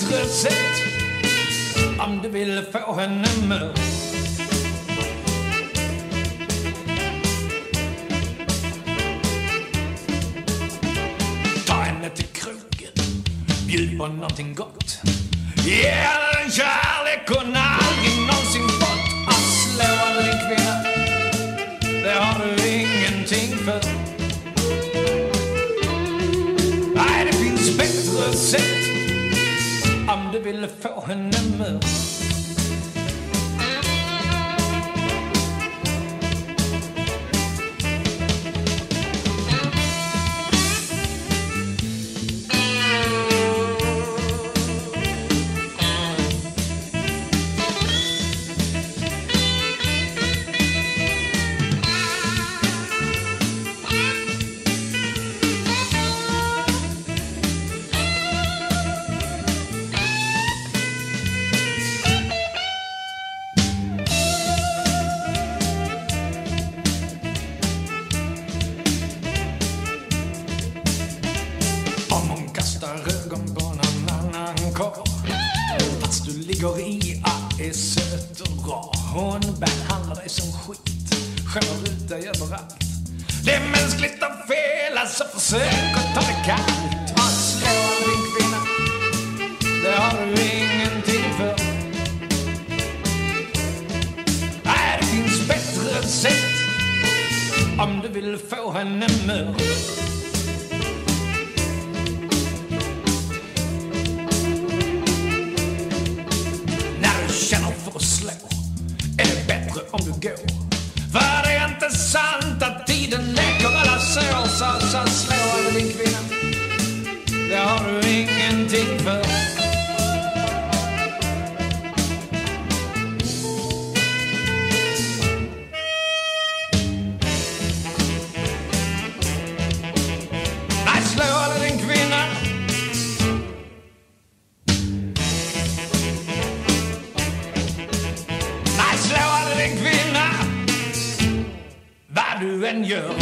bättre sätt om du vill få henne mör. Ta henne till krogen, bjud på någonting gott. Ge henne en kärlek hon aldrig någonsin fått. Att slå aldrig din kvinna, det har du ingenting för. Nej, det finns bättre sätt om du vill få henne mör. Ögon på någon annan karl, fast du ligger i är söt och rar. Hon behandlar dig som skit, skämmer ut dig överallt. Det är mänskligt att fela, så försök att ta det kallt. Att slå din kvinna, det har du ingenting för. Nej, det finns bättre sätt om du vill få henne mör. Känner för att slå, är det bättre om du går. För det är inte sant att tiden läker alla sår. Så slå över din kvinna, det har du ingenting för. Nej, slå över din kvinna. Vad du än gör.